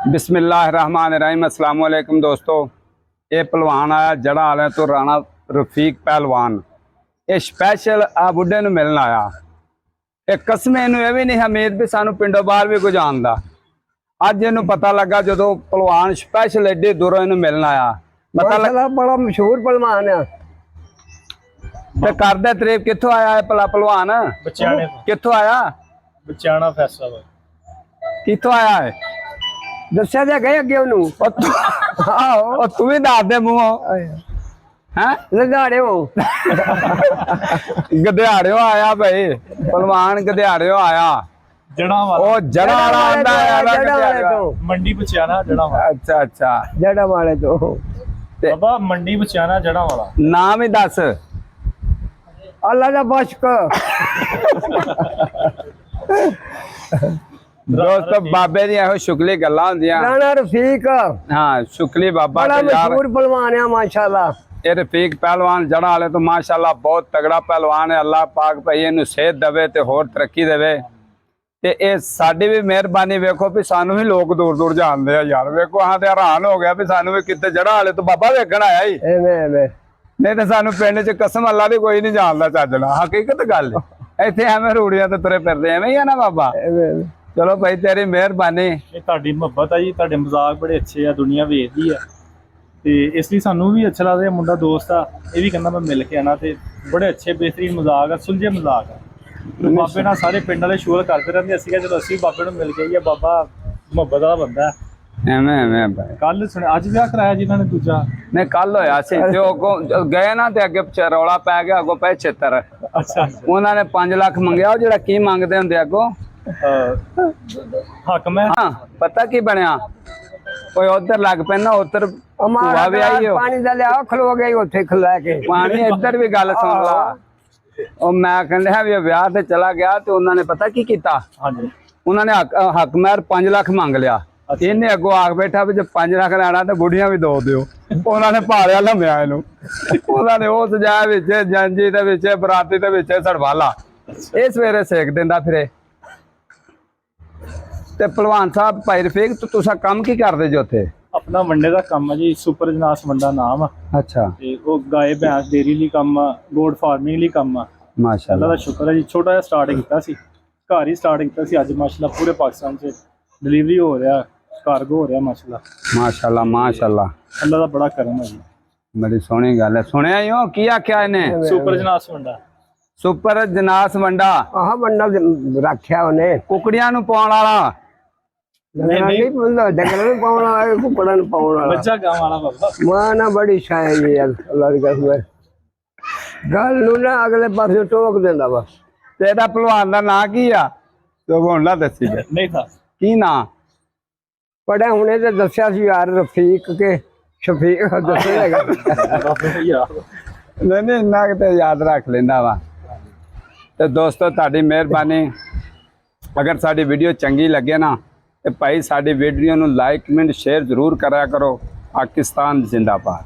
बिस्मिल्लाहिर्रहमानिर्रहीम। अस्सलाम वालेकुम दोस्तों, ये पहलवान आया जड़ा वाले तो राणा रफीक पहलवान ये स्पैशल आ बुढ़े नूं मिलन आया। ये कसम इनू ये भी नहीं उम्मीद भी सानू पिंडों बाहर भी कुछ आंदा। अज इनू पता लगा जो पहलवान स्पैशल एडे दूरों इनू मिलन आया। पता लगा बड़ा मशहूर पहलवान है। ते करदे तारीफ कित्थों आया है भला पहलवान? बच्चाने कित्थों आया? बच्चाना फैसला कित्थों आया है? दस्या जा गए अगे ओनू आहो तू भी दस दे मूंहों हैं लदाड़े हो गधेड़ियों आया भाई, पहलवान गधेड़ियों आया। जड़ा वाला ओ जड़ा वाला आंदा है ना जड़ा वाले गधेड़ियों। तो मंडी बच्चाना जड़ा वाला। अच्छा अच्छा, जड़ा वाले तो बाबा मंडी बच्चाना जड़ा वाला नाम ही दस। अल्लाह दा बश्क दोस्तों बाबे दी एहो शुक्ली गल्लां हुंदियां। राणा रफीक हाँ शुक्ली बाबा बड़ा ते यार मशहूर पहलवान है माशाल्लाह। ये रफीक पहलवान जड़ा वाले तो माशाल्लाह बहुत तगड़ा पहलवान है। अल्लाह पाक भाई इनू सेहत देवे ते होर तरक्की देवे। ते ये साडी भी मेहरबानी वेखो भी सानू भी लोग दूर दूर जानदे आ यार। वेखो अहां ते हैरान हो गया भी सानू भी किते जड़ा वाले तो बाबा वेखण आया ही एवें नहीं तो सानू पिंड च कसम अल्लाह दी कोई नहीं जानदा चजना। हकीकत गल इत्थे एवें रूड़ियां ते तुरे फिरदे एवें ही आ ना बाबा। एवें चलो भाई तेरी मेहरबानी। ਇਹ ਤੁਹਾਡੀ ਮੁਹੱਬਤ ਆ ਜੀ, ਤੁਹਾਡੇ ਮਜ਼ਾਕ ਬੜੇ ਅੱਛੇ ਆ, ਦੁਨੀਆ ਵੇਖਦੀ ਆ ਤੇ ਇਸ ਲਈ ਸਾਨੂੰ ਵੀ ਅੱਛਾ ਲੱਗਦਾ। ਮੁੰਡਾ ਦੋਸਤ ਆ, ਇਹ ਵੀ ਕਹਿੰਦਾ ਮੈਂ ਮਿਲ ਕੇ ਆਣਾ ਤੇ ਬੜੇ ਅੱਛੇ ਬੇਹਤਰੀਨ ਮਜ਼ਾਕ ਆ, ਸੁਲਝੇ ਮਜ਼ਾਕ ਆ। ਬਾਬੇ ਨਾਲ ਸਾਰੇ ਪਿੰਡ ਵਾਲੇ ਸ਼ੋਰ ਕਰਦੇ ਰਹਿੰਦੇ। ਅਸੀਂ ਕਿਹਾ ਚਲੋ ਅਸੀਂ ਬਾਬੇ ਨੂੰ ਮਿਲ ਕੇ ਆਈਏ, ਬਾਬਾ ਮੁਹੱਬਤ ਦਾ ਬੰਦਾ ਹੈ। ਐਵੇਂ ਐਵੇਂ ਭਾਈ ਕੱਲ ਸੁਣਿਆ ਅੱਜ ਵਿਆਹ ਕਰਾਇਆ ਜਿਨ੍ਹਾਂ ਨੇ ਦੂਜਾ। नहीं कल होया सी ते अगों गए ना ते अगे पिछे रौला पै गया। अगों पे 76 ਅੱਛਾ उन्होंने 5 लाख मंगया। ਉਹ ਜਿਹੜਾ ਕੀ ਮੰਗਦੇ ਹੁੰਦੇ अगों ਹੱਕ ਮੈਂ हाँ पता की बनया कोई उधर लग पैना उधर हमारा भी आई हो पानी दा लिया खलो गए उत्थे खला के पानी इधर भी गल सुन ला। और मैं कहंदे भी ब्याह ते चला गया ते उन्होंने पता की कीता, ਹਾਂਜੀ उन्होंने हक महर 5 लाख मंग लिया। इन्हें अगों आख बैठा भी जो 5 लाख लैना तो बुढ़िया भी दो दियो। उन्होंने भालिया लम्बिया इनू। उन्होंने वो सजाया विच जंजी दे विच बराती दे विच सड़वाला ये सवेरे सेक दिंदा फिरे। ते पहलवान साहब भाई रफीक तुसा काम की करदे जो उत्थे? ਆਪਣਾ ਵੰਡੇ ਦਾ ਕੰਮ ਆ ਜੀ, ਸੁਪਰ ਜਨਾਸ ਵੰਡਾ ਨਾਮ ਆ अच्छा ਤੇ ਉਹ ਗਾਏ ਭੈਂਸ ਡੇਰੀ ਲਈ ਕੰਮ ਆ, ਗੋਡ ਫਾਰਮਿੰਗ ਲਈ ਕੰਮ ਆ। ਅੱਲਾ माशाल्लाह ਦਾ ਸ਼ੁਕਰ ਹੈ ਜੀ। ਛੋਟਾ ਜਿਹਾ ਸਟਾਰਟ ਕੀਤਾ ਸੀ, ਘਰ ਹੀ ਸਟਾਰਟ ਕੀਤਾ ਸੀ। ਅੱਜ ਮਾਸ਼ਾਅੱਲਾ ਪੂਰੇ ਪਾਕਿਸਤਾਨ 'ਚ ਡਿਲੀਵਰੀ ਹੋ ਰਿਹਾ, ਕਾਰਗੋ ਹੋ ਰਿਹਾ ਮਾਸ਼ਾਅੱਲਾ। माशाल्लाह माशाल्लाह ਅੱਲਾ ਦਾ ਬੜਾ ਕਰਮ ਹੈ ਜੀ। बड़ी सोहनी गल है। सुनिया ही हो की आख्या इन्हें? ਸੁਪਰ ਜਨਾਸ ਵੰਡਾ सुपर जनास वंडा आह बंडा रखया ओने कुकड़ियां नू पाउण वाला। नहीं बोलदा डंगर में पाउण वाला कुकड़ा में पाउण वाला ਬੱਚਾ ਗਾਂ ਵਾਲਾ ਬਾਬਾ। मां बड़ी शाय जी अल्लाह दी कसम है। गल नू ना अगले पासे टोक देंदा बस। तेरा पहलवान दा नां की आ? तो हुण ना दसी दे ਨਹੀਂ ਥਾ की नां? पढ़े हुणे ते दस्या सी यार रफीक के शफीक दसे लगा ਬਾਬੇ ਯਾਰ नहीं नहीं इन्ना कि याद रख लेंदा वा। तो दोस्तों तुहाडी मेहरबानी। अगर साडी वीडियो चंगी लगे ना तो भाई साडी वीडियो नू लाइक कमेंट शेयर जरूर करा करो। पाकिस्तान जिंदाबाद।